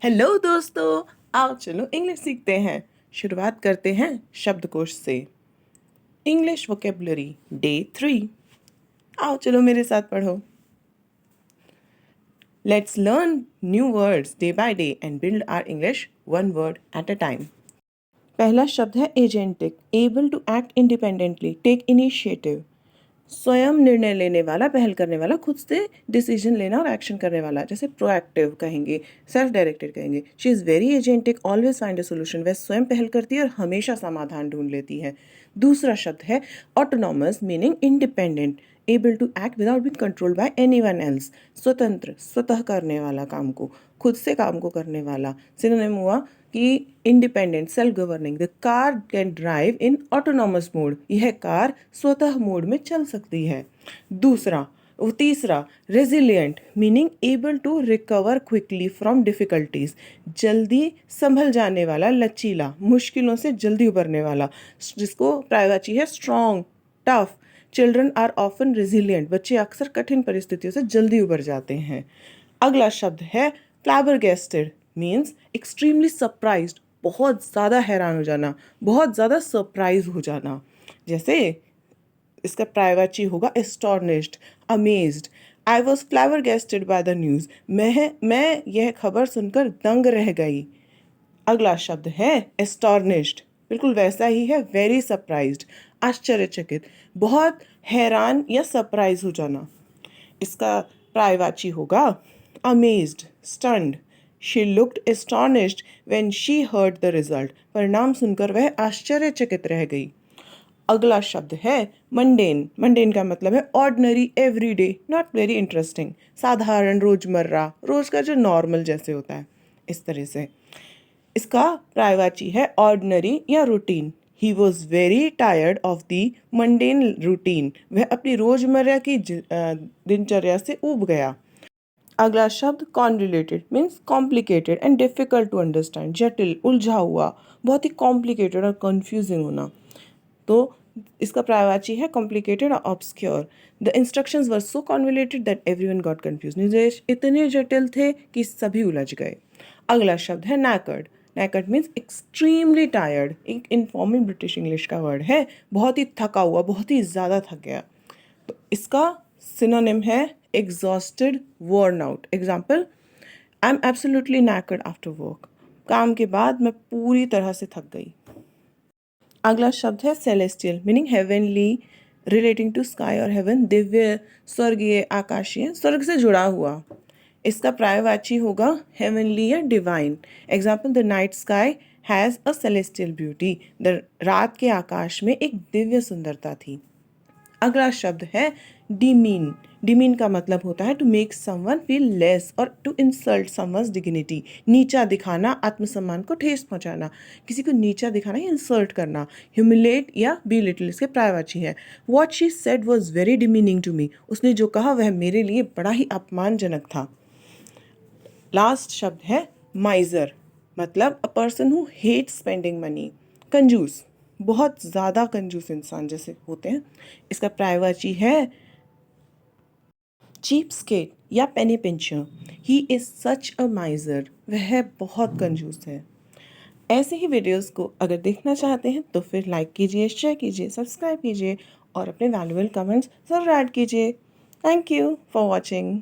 Hello दोस्तों, आओ चलो इंग्लिश सीखते हैं। शुरुआत करते हैं शब्दकोश से। English vocabulary day 3। आओ चलो मेरे साथ पढ़ो। Let's learn new words day by day and build our English one word at a time. पहला शब्द है agentic, able to act independently, take initiative. स्वयं निर्णय लेने वाला, पहल करने वाला, खुद से डिसीजन लेना और एक्शन करने वाला, जैसे प्रोएक्टिव कहेंगे, सेल्फ डायरेक्टेड कहेंगे। She is very agentic, always find a solution. वह स्वयं पहल करती है और हमेशा समाधान ढूंढ लेती है। दूसरा शब्द है autonomous, meaning independent, able to act without being controlled by anyone else. स्वतंत्र, स्वतः करने वाला, काम को खुद से काम को करने वाला। सिनोनिम हुआ कि independent, self governing. The car can drive in autonomous mode, यह कार स्वतः मोड में चल सकती है। तीसरा resilient, meaning able to recover quickly from difficulties, जल्दी संभल जाने वाला, लचीला, मुश्किलों से जल्दी उबरने वाला, जिसको पर्यायवाची है strong, tough. Children are often resilient, बच्चे अक्सर कठिन परिस्थितियों से जल्दी उबर जाते हैं। अगला शब्द है फ्लैबरगेस्टेड, मीन्स एक्सट्रीमली सरप्राइज्ड, बहुत ज़्यादा हैरान हो जाना, बहुत ज़्यादा सरप्राइज हो जाना। जैसे इसका पर्यायवाची होगा astonished, amazed. I was flabbergasted by the news, मैं यह खबर सुनकर दंग रह गई। अगला शब्द है एस्टॉर्निश्ड, बिल्कुल वैसा ही है, वेरी सरप्राइज्ड, आश्चर्यचकित, बहुत हैरान या सरप्राइज हो जाना। इसका पर्यायवाची होगा amazed, stunned. She looked astonished when she heard the result, परिणाम सुनकर वह आश्चर्यचकित रह गई। अगला शब्द है मंडेन। मंडेन का मतलब है ordinary, everyday, not very interesting, साधारण, रोजमर्रा, रोज का जो नॉर्मल जैसे होता है, इस तरह से। इसका पर्यायवाची है ऑर्डिनरी या routine. He was very tired of the mundane routine, वह अपनी रोजमर्रा की दिनचर्या से ऊब गया। अगला शब्द convoluted, means complicated and difficult to understand, जटिल, उलझा हुआ, बहुत ही कॉम्प्लिकेटेड और कंफ्यूजिंग होना। तो इसका पर्यायवाची है कॉम्प्लिकेटेड और obscure. The instructions were so convoluted that everyone got confuse, निर्देश इतने जटिल थे कि सभी उलझ गए। अगला शब्द है नैकर्ड। नैकर्ड मीन्स एक्सट्रीमली टायर्ड, एक इनफॉर्मल ब्रिटिश इंग्लिश का वर्ड है, बहुत ही थका हुआ, बहुत ही ज़्यादा थक गया। तो इसका सिनोनिम है exhausted, worn out. Example, I am absolutely knackered after work, काम के बाद मैं पूरी तरह से थक गई। अगला शब्द है celestial, meaning heavenly, relating to sky और हेवन, दिव्य, स्वर्गीय, आकाशीय, स्वर्ग से जुड़ा हुआ। इसका पर्यायवाची होगा हेवनली या divine. Example, the night sky has a celestial beauty, the रात के आकाश में एक दिव्य सुंदरता थी। अगला शब्द है डिमीन। डिमीन का मतलब होता है to make someone feel less और टू इंसल्ट समवन्स डिग्निटी, नीचा दिखाना, आत्मसम्मान को ठेस पहुंचाना, किसी को नीचा दिखाना या इंसल्ट करना। ह्यूमिलेट या बी लिटिल इसके पर्यायवाची है। What she said was very demeaning to me, उसने जो कहा वह मेरे लिए बड़ा ही अपमानजनक था। लास्ट शब्द है माइजर, मतलब a person who hate spending money, कंजूस, बहुत ज़्यादा कंजूस इंसान जैसे होते हैं। इसका पर्यायवाची है चीप स्केट या पेनी पिंचर। ही इज़ सच अ माइजर, वह बहुत कंजूस है। ऐसे ही वीडियोस को अगर देखना चाहते हैं तो फिर लाइक कीजिए, शेयर कीजिए, सब्सक्राइब कीजिए और अपने वैल्यूएबल कमेंट्स ज़रूर ऐड कीजिए। Thank you for watching.